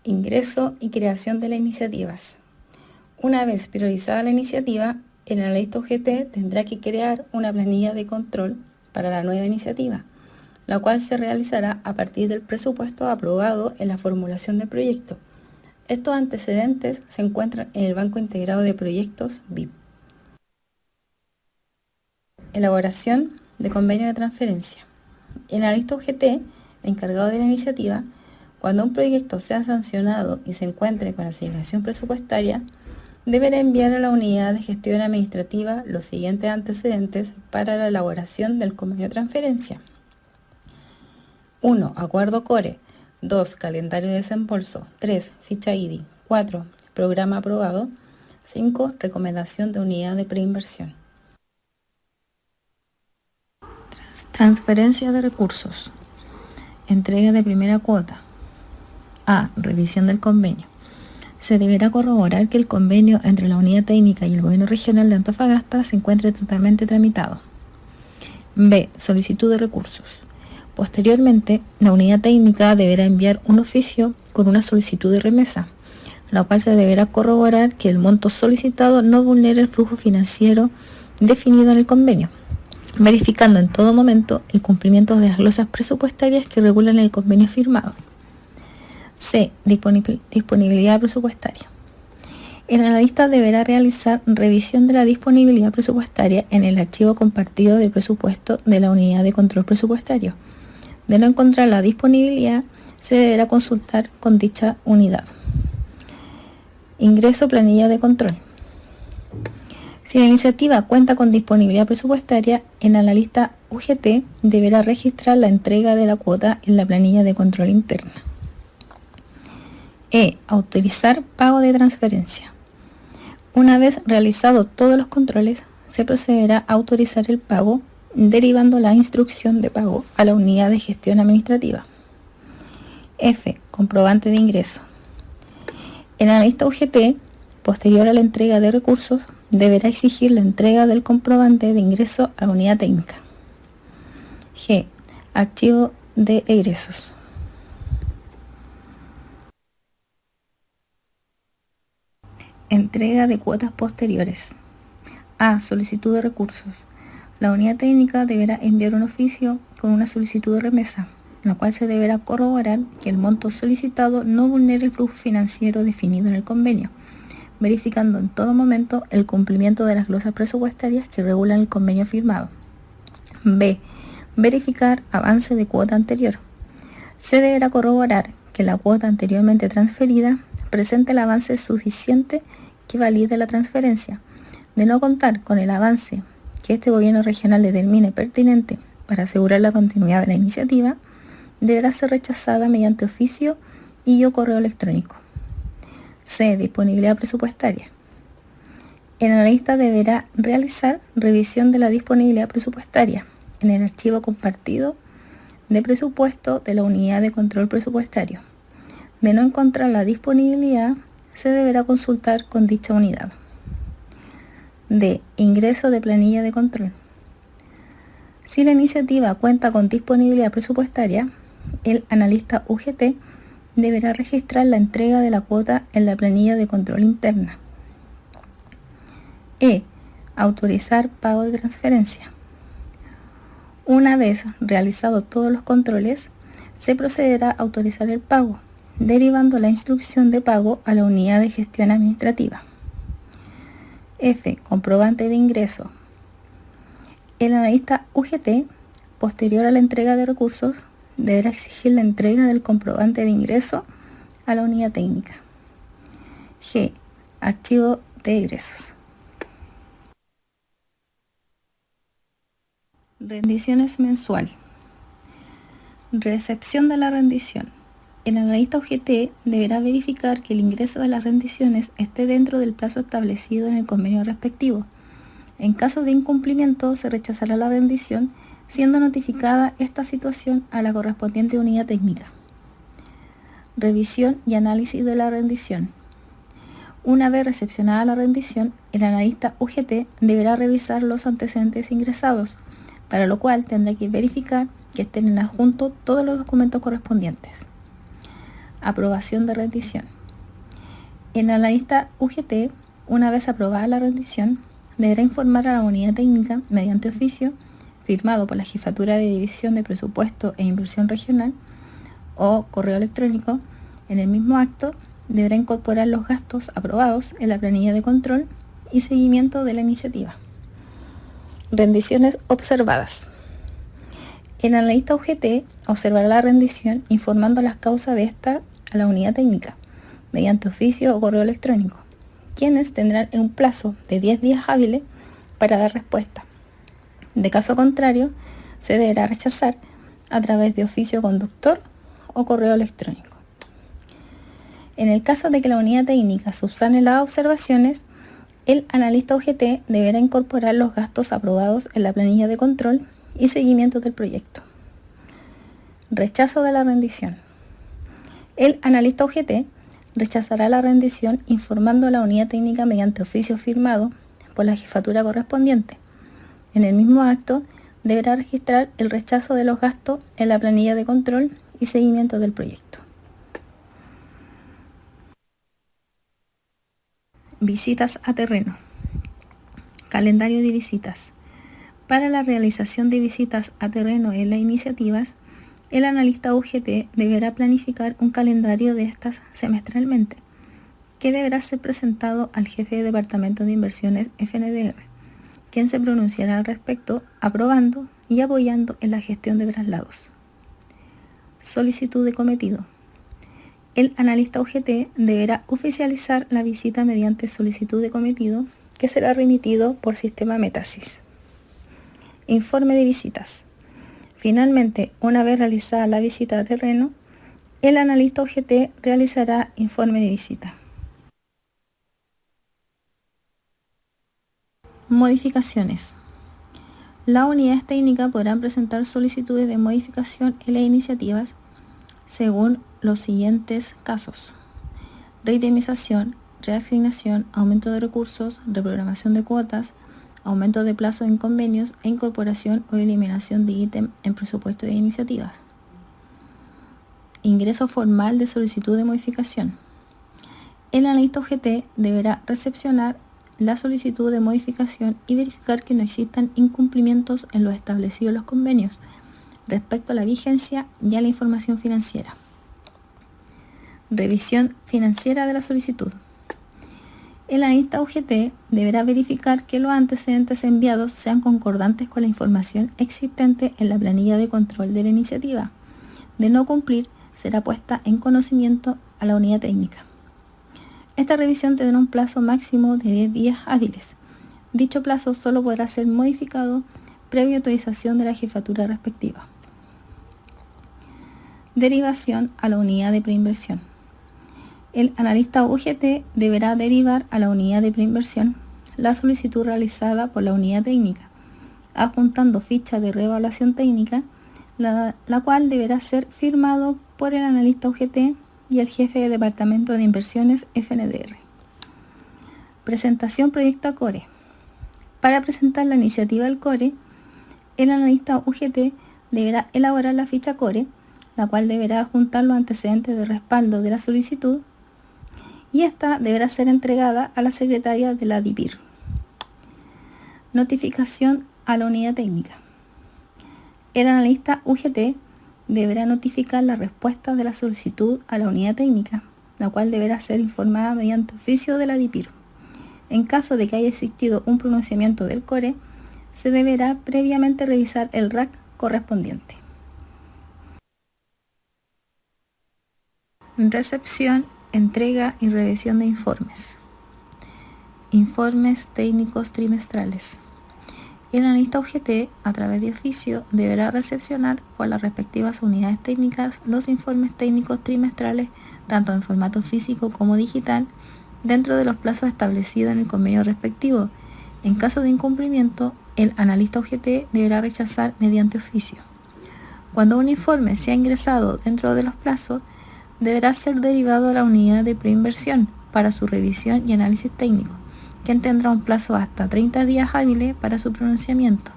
Ingreso y creación de las iniciativas. Una vez priorizada la iniciativa, el analista UGT tendrá que crear una planilla de control para la nueva iniciativa, la cual se realizará a partir del presupuesto aprobado en la formulación del proyecto. Estos antecedentes se encuentran en el Banco Integrado de Proyectos BIP. Elaboración de convenio de transferencia. El analista UGT, encargado de la iniciativa, cuando un proyecto sea sancionado y se encuentre con asignación presupuestaria, deberá enviar a la unidad de gestión administrativa los siguientes antecedentes para la elaboración del convenio de transferencia. 1. Acuerdo CORE. 2. Calendario de desembolso. 3. Ficha IDI. 4. Programa aprobado. 5. Recomendación de unidad de preinversión. Transferencia de recursos. Entrega de primera cuota. A. Revisión del convenio. Se deberá corroborar que el convenio entre la unidad técnica y el gobierno regional de Antofagasta se encuentre totalmente tramitado. B. Solicitud de recursos. Posteriormente, la unidad técnica deberá enviar un oficio con una solicitud de remesa, la cual se deberá corroborar que el monto solicitado no vulnere el flujo financiero definido en el convenio, verificando en todo momento el cumplimiento de las glosas presupuestarias que regulan el convenio firmado. C. Disponibilidad presupuestaria. El analista deberá realizar revisión de la disponibilidad presupuestaria en el archivo compartido del presupuesto de la unidad de control presupuestario. De no encontrar la disponibilidad, se deberá consultar con dicha unidad. Ingreso planilla de control. Si la iniciativa cuenta con disponibilidad presupuestaria, el analista UGT deberá registrar la entrega de la cuota en la planilla de control interna. E. Autorizar pago de transferencia. Una vez realizados todos los controles, se procederá a autorizar el pago, derivando la instrucción de pago a la unidad de gestión administrativa. F. Comprobante de ingreso. El analista UGT, posterior a la entrega de recursos, deberá exigir la entrega del comprobante de ingreso a la unidad técnica. G. Archivo de egresos. Entrega de cuotas posteriores. A. Solicitud de recursos. La unidad técnica deberá enviar un oficio con una solicitud de remesa, la cual se deberá corroborar que el monto solicitado no vulnere el flujo financiero definido en el convenio, verificando en todo momento el cumplimiento de las glosas presupuestarias que regulan el convenio firmado. B. Verificar avance de cuota anterior. Se deberá corroborar que la cuota anteriormente transferida presente el avance suficiente que valide la transferencia. De no contar con el avance que este gobierno regional determine pertinente para asegurar la continuidad de la iniciativa, deberá ser rechazada mediante oficio y o correo electrónico. C. Disponibilidad presupuestaria. El analista deberá realizar revisión de la disponibilidad presupuestaria en el archivo compartido de presupuesto de la unidad de control presupuestario. De no encontrar la disponibilidad, se deberá consultar con dicha unidad. D. Ingreso de planilla de control. Si la iniciativa cuenta con disponibilidad presupuestaria, el analista UGT deberá registrar la entrega de la cuota en la planilla de control interna. E. Autorizar pago de transferencia. Una vez realizados todos los controles, se procederá a autorizar el pago, derivando la instrucción de pago a la unidad de gestión administrativa. F. Comprobante de ingreso. El analista UGT, posterior a la entrega de recursos, deberá exigir la entrega del comprobante de ingreso a la unidad técnica. G. Archivo de egresos. Rendiciones mensual. Recepción de la rendición. El analista UGT deberá verificar que el ingreso de las rendiciones esté dentro del plazo establecido en el convenio respectivo. En caso de incumplimiento, se rechazará la rendición, siendo notificada esta situación a la correspondiente unidad técnica. Revisión y análisis de la rendición. Una vez recepcionada la rendición, el analista UGT deberá revisar los antecedentes ingresados, para lo cual tendrá que verificar que estén en adjunto todos los documentos correspondientes. Aprobación de rendición. El analista UGT, una vez aprobada la rendición, deberá informar a la unidad técnica mediante oficio firmado por la Jefatura de División de Presupuesto e Inversión Regional o correo electrónico. En el mismo acto deberá incorporar los gastos aprobados en la planilla de control y seguimiento de la iniciativa. Rendiciones observadas. El analista UGT observará la rendición informando las causas de esta a la unidad técnica mediante oficio o correo electrónico, quienes tendrán un plazo de 10 días hábiles para dar respuesta. De caso contrario, se deberá rechazar a través de oficio conductor o correo electrónico. En el caso de que la unidad técnica subsane las observaciones, el analista UGT deberá incorporar los gastos aprobados en la planilla de control y seguimiento del proyecto. Rechazo de la rendición. El analista UGT rechazará la rendición informando a la unidad técnica mediante oficio firmado por la jefatura correspondiente. En el mismo acto, deberá registrar el rechazo de los gastos en la planilla de control y seguimiento del proyecto. Visitas a terreno. Calendario de visitas. Para la realización de visitas a terreno en las iniciativas, el analista UGT deberá planificar un calendario de estas semestralmente, que deberá ser presentado al jefe de Departamento de Inversiones FNDR, quien se pronunciará al respecto, aprobando y apoyando en la gestión de traslados. Solicitud de cometido. El analista UGT deberá oficializar la visita mediante solicitud de cometido, que será remitido por sistema Metasys. Informe de visitas. Finalmente, una vez realizada la visita a terreno, el analista UGT realizará informe de visita. Modificaciones. Las unidades técnicas podrán presentar solicitudes de modificación en las iniciativas según los siguientes casos: reitemización, reasignación, aumento de recursos, reprogramación de cuotas, aumento de plazo en convenios e incorporación o eliminación de ítem en presupuesto de iniciativas. Ingreso formal de solicitud de modificación. El analista UGT deberá recepcionar la solicitud de modificación y verificar que no existan incumplimientos en lo establecido en los convenios respecto a la vigencia y a la información financiera. Revisión financiera de la solicitud. El analista UGT deberá verificar que los antecedentes enviados sean concordantes con la información existente en la planilla de control de la iniciativa. De no cumplir, será puesta en conocimiento a la unidad técnica. Esta revisión tendrá un plazo máximo de 10 días hábiles. Dicho plazo solo podrá ser modificado previa autorización de la jefatura respectiva. Derivación a la unidad de preinversión. El analista UGT deberá derivar a la unidad de preinversión la solicitud realizada por la unidad técnica, adjuntando ficha de reevaluación técnica, la cual deberá ser firmado por el analista UGT y el jefe de Departamento de Inversiones FNDR. Presentación proyecto a CORE. Para presentar la iniciativa al CORE, el analista UGT deberá elaborar la ficha CORE, la cual deberá adjuntar los antecedentes de respaldo de la solicitud, y esta deberá ser entregada a la secretaria de la DIPIR. Notificación a la unidad técnica. El analista UGT deberá notificar la respuesta de la solicitud a la unidad técnica, la cual deberá ser informada mediante oficio de la DIPIR. En caso de que haya existido un pronunciamiento del CORE, se deberá previamente revisar el RAC correspondiente. Recepción, entrega y revisión de informes. Informes técnicos trimestrales. El analista UGT, a través de oficio, deberá recepcionar por las respectivas unidades técnicas los informes técnicos trimestrales, tanto en formato físico como digital, dentro de los plazos establecidos en el convenio respectivo. En caso de incumplimiento, el analista UGT deberá rechazar mediante oficio. Cuando un informe sea ingresado dentro de los plazos, deberá ser derivado a la unidad de preinversión para su revisión y análisis técnico, quien tendrá un plazo hasta 30 días hábiles para su pronunciamiento.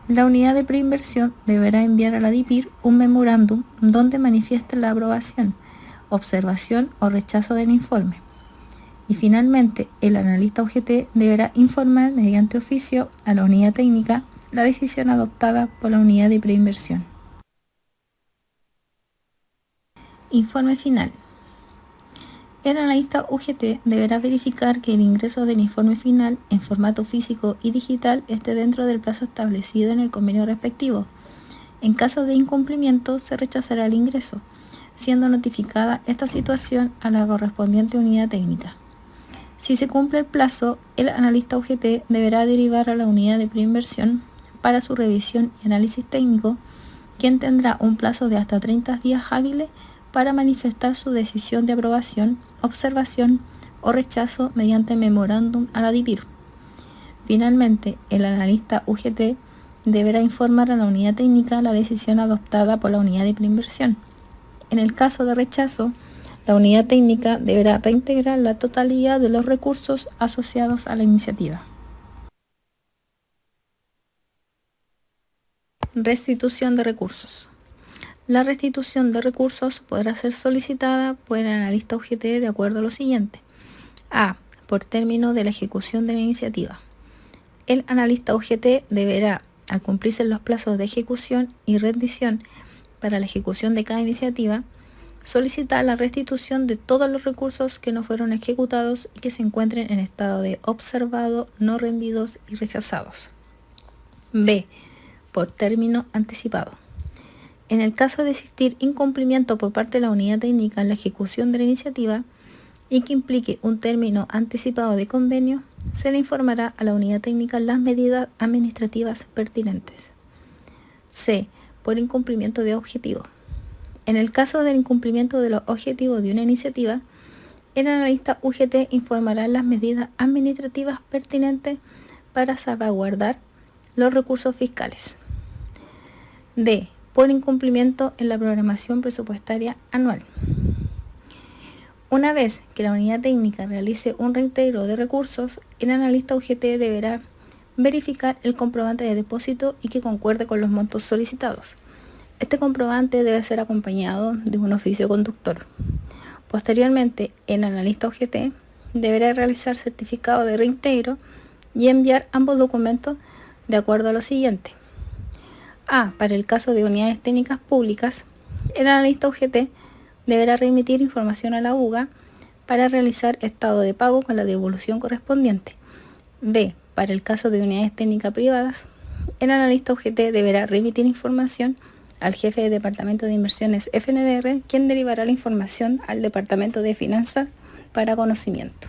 La unidad de preinversión deberá enviar a la DIPIR un memorándum donde manifieste la aprobación, observación o rechazo del informe. Y finalmente, el analista UGT deberá informar mediante oficio a la unidad técnica la decisión adoptada por la unidad de preinversión. Informe final. El analista UGT deberá verificar que el ingreso del informe final en formato físico y digital esté dentro del plazo establecido en el convenio respectivo. En caso de incumplimiento, se rechazará el ingreso, siendo notificada esta situación a la correspondiente unidad técnica. Si se cumple el plazo, el analista UGT deberá derivar a la unidad de preinversión para su revisión y análisis técnico, quien tendrá un plazo de hasta 30 días hábiles para manifestar su decisión de aprobación, observación o rechazo mediante memorándum a la DIPIR. Finalmente, el analista UGT deberá informar a la unidad técnica la decisión adoptada por la unidad de preinversión. En el caso de rechazo, la unidad técnica deberá reintegrar la totalidad de los recursos asociados a la iniciativa. Restitución de recursos. La restitución de recursos podrá ser solicitada por el analista UGT de acuerdo a lo siguiente. A. Por término de la ejecución de la iniciativa. El analista UGT deberá, al cumplirse los plazos de ejecución y rendición para la ejecución de cada iniciativa, solicitar la restitución de todos los recursos que no fueron ejecutados y que se encuentren en estado de observado, no rendidos y rechazados. B. Por término anticipado. En el caso de existir incumplimiento por parte de la unidad técnica en la ejecución de la iniciativa y que implique un término anticipado de convenio, se le informará a la unidad técnica las medidas administrativas pertinentes. C. Por incumplimiento de objetivo. En el caso del incumplimiento de los objetivos de una iniciativa, el analista UGT informará las medidas administrativas pertinentes para salvaguardar los recursos fiscales. D. Por incumplimiento en la programación presupuestaria anual. Una vez que la unidad técnica realice un reintegro de recursos, el analista UGT deberá verificar el comprobante de depósito y que concuerde con los montos solicitados. Este comprobante debe ser acompañado de un oficio conductor. Posteriormente, el analista UGT deberá realizar certificado de reintegro y enviar ambos documentos de acuerdo a lo siguiente. A. Para el caso de unidades técnicas públicas, el analista UGT deberá remitir información a la UGA para realizar estado de pago con la devolución correspondiente. B. Para el caso de unidades técnicas privadas, el analista UGT deberá remitir información al jefe de Departamento de Inversiones FNDR, quien derivará la información al Departamento de Finanzas para conocimiento.